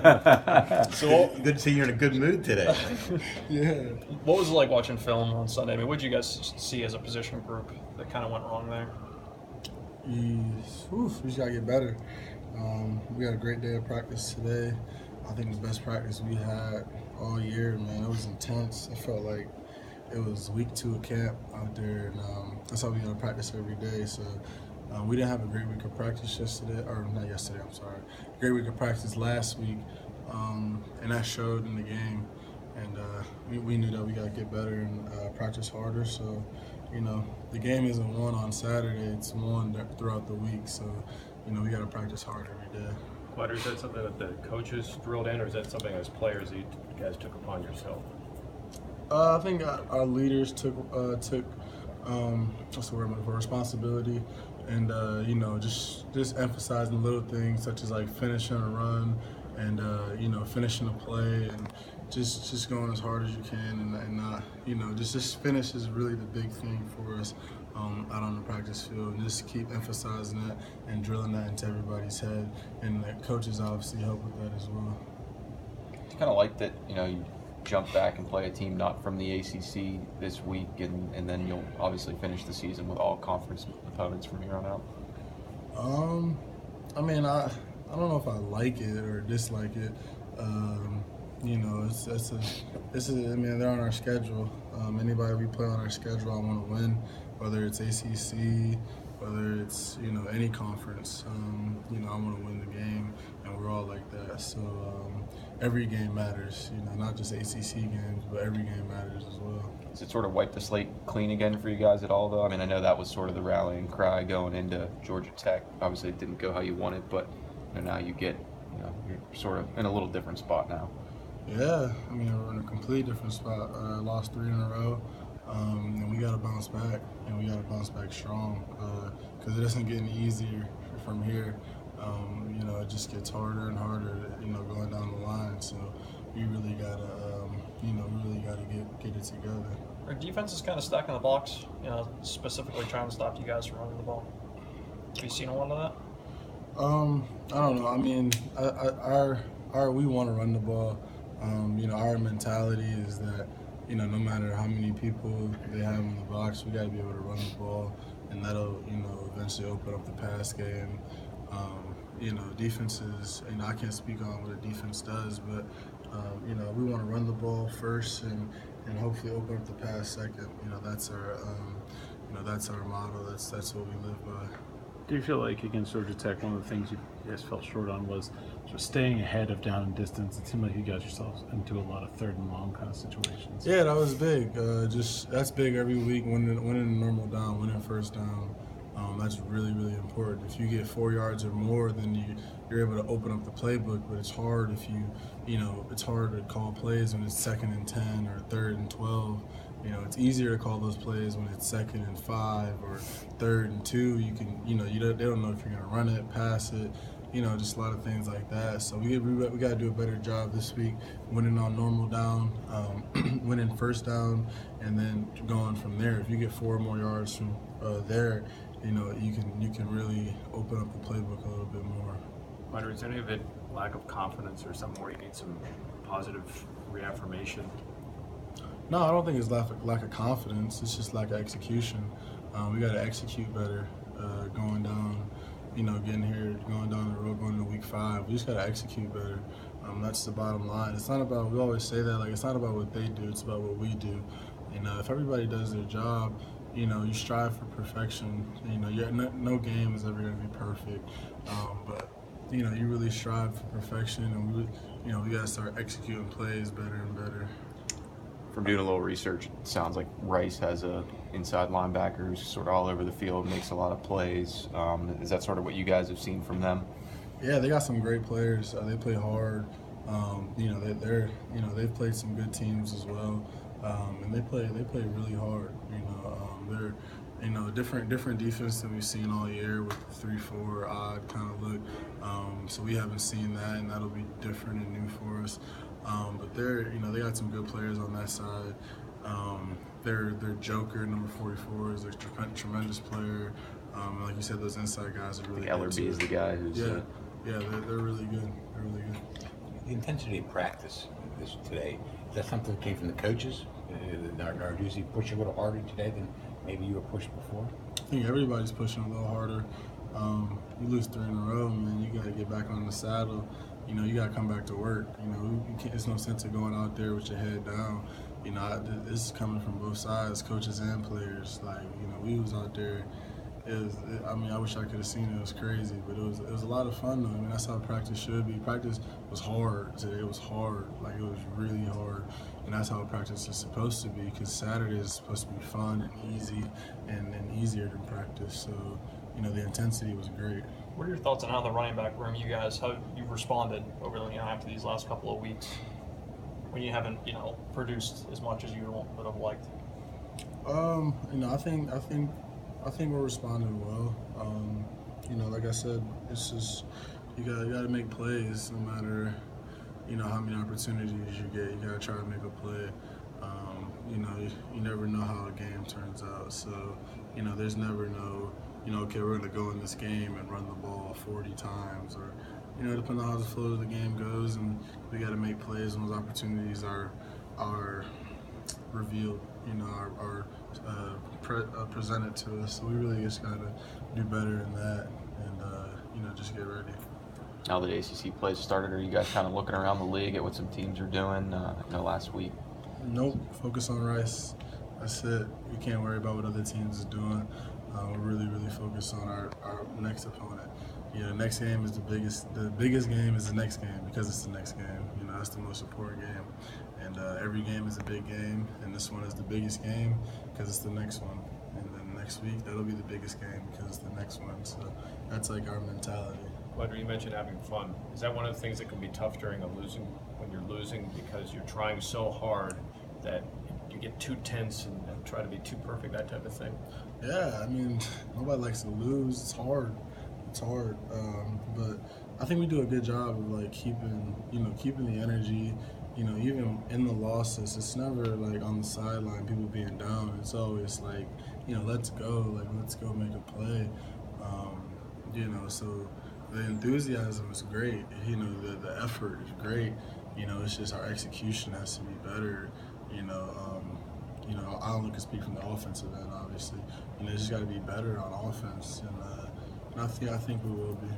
So good to see you're in a good mood today. Yeah. What was it like watching film on Sunday? I mean, what did you guys see as a position group that kind of went wrong there? We just got to get better. We had a great day of practice today. I think the best practice we had all year, man. It was intense. I felt like it was week 2 of camp out there, and that's how we got to practice every day. So we didn't have a great week of practice yesterday, or not yesterday, I'm sorry. Great week of practice last week, and that showed in the game. And we knew that we got to get better and practice harder. So, the game isn't won on Saturday, it's won throughout the week. So, we got to practice hard every day. Qadree, is that something that the coaches drilled in, or is that something as players that you guys took upon yourself? I think our leaders took what's the word I'm looking for, responsibility, and just emphasizing little things such as like finishing a run and finishing a play and just going as hard as you can and not just finish is really the big thing for us out on the practice field, and just keep emphasizing that and drilling that into everybody's head, and the coaches obviously help with that as well. It's kind of like that, you jump back and play a team not from the ACC this week, and then you'll obviously finish the season with all conference opponents from here on out. I mean, I don't know if I like it or dislike it. I mean, they're on our schedule. Anybody we play on our schedule, I want to win, whether it's ACC, whether it's any conference. I want to win the game, and we're all like that. So every game matters. Not just ACC games, but every game matters as well. Does it sort of wipe the slate clean again for you guys at all, though? I mean, I know that was sort of the rallying cry going into Georgia Tech. Obviously, it didn't go how you wanted, but now you get, you're sort of in a little different spot now. Yeah, I mean, we're in a completely different spot. Lost 3 in a row, and we got to bounce back, and we got to bounce back strong because it isn't getting easier from here. It just gets harder and harder, going down the line. So we really got to, get it together. Our defense is kind of stacking the box, specifically trying to stop you guys from running the ball. Have you seen a lot of that? I don't know. I mean, we want to run the ball. Our mentality is that, no matter how many people they have in the box, we got to be able to run the ball, and that'll, eventually open up the pass game. Defenses, I can't speak on what a defense does, but, we want to run the ball first and hopefully open up the pass second. That's our motto. That's what we live by. Do you feel like against Georgia Tech, one of the things you guys fell short on was sort of staying ahead of down and distance? It seemed like you got yourselves into a lot of third and long kind of situations. Yeah, that was big. That's big every week. Winning a normal down, winning first down. That's really, really important. If you get 4 yards or more, then you're able to open up the playbook. But it's hard if it's hard to call plays when it's 2nd and 10 or 3rd and 12. It's easier to call those plays when it's 2nd and 5 or 3rd and 2. You can, they don't know if you're gonna run it, pass it, just a lot of things like that. So we got to do a better job this week, winning on normal down, winning first down, and then going from there. If you get 4 more yards from there, you can really open up the playbook a little bit more. Qadree, is any of it lack of confidence or something where you need some positive reaffirmation? No, I don't think it's lack of confidence. It's just lack of execution. We got to execute better going down, getting here, going down the road, going into week 5. We just got to execute better. That's the bottom line. It's not about, we always say that, it's not about what they do, it's about what we do. If everybody does their job, you strive for perfection. No game is ever going to be perfect. But, you really strive for perfection, and we got to start executing plays better and better. From doing a little research, it sounds like Rice has a inside linebacker who's sort of all over the field, makes a lot of plays. Is that sort of what you guys have seen from them? Yeah, they got some great players. They play hard. They've played some good teams as well, and they play really hard. They're different defense than we've seen all year with the 3-4 odd kind of look. So we haven't seen that, and that'll be different and new for us. But they got some good players on that side. Their Joker, number 44, is a tremendous player. Like you said, those inside guys are really good. Ellerby is the guy who's. Yeah, they're really good. They're really good. The intensity of practice today, is that something that came from the coaches? Are usually pushing a little harder today than maybe you were pushed before? I think everybody's pushing a little harder. You lose 3 in a row, man. You got to get back on the saddle. You know, you got to come back to work. You know, you can't, it's no sense of going out there with your head down. You know, this is coming from both sides, coaches and players. Like, you know, we was out there. I mean, I wish I could have seen it. It was crazy, but it was a lot of fun though. I mean, that's how practice should be. Practice was hard today. It was hard, like it was really hard, and that's how practice is supposed to be. Because Saturday is supposed to be fun and easy, and easier than practice. So, you know, the intensity was great. What are your thoughts on how the running back room, how you've responded over after these last couple of weeks when you haven't produced as much as you would have liked? You know, I think we're responding well. You know, like I said, it's just you got to make plays no matter how many opportunities you get. You got to try to make a play. You know, you never know how a game turns out. So, you know, there's never no, okay, we're going to go in this game and run the ball 40 times, or depending on how the flow of the game goes, and we got to make plays when those opportunities are revealed. Are presented to us. So we really just got to do better in that, and just get ready. Now that ACC plays started, are you guys kind of looking around the league at what some teams are doing? Last week. Nope. Focus on Rice. That's it. We can't worry about what other teams is doing. We're really focused on our next opponent. The next game is the biggest game is the next game, because it's the next game. That's the most important game. And every game is a big game, and this one is the biggest game because it's the next one. And then next week, that'll be the biggest game because it's the next one. So that's like our mentality. Qadree, you mentioned having fun. Is that one of the things that can be tough when you're losing, because you're trying so hard that you get too tense and try to be too perfect, that type of thing? Yeah, I mean, nobody likes to lose. It's hard. But I think we do a good job of keeping the energy. Even in the losses, it's never like on the sideline, people being down. It's always let's go make a play. So the enthusiasm is great. The effort is great. It's just our execution has to be better. I only can speak from the offensive end, obviously. It's just got to be better on offense, and I think we will be.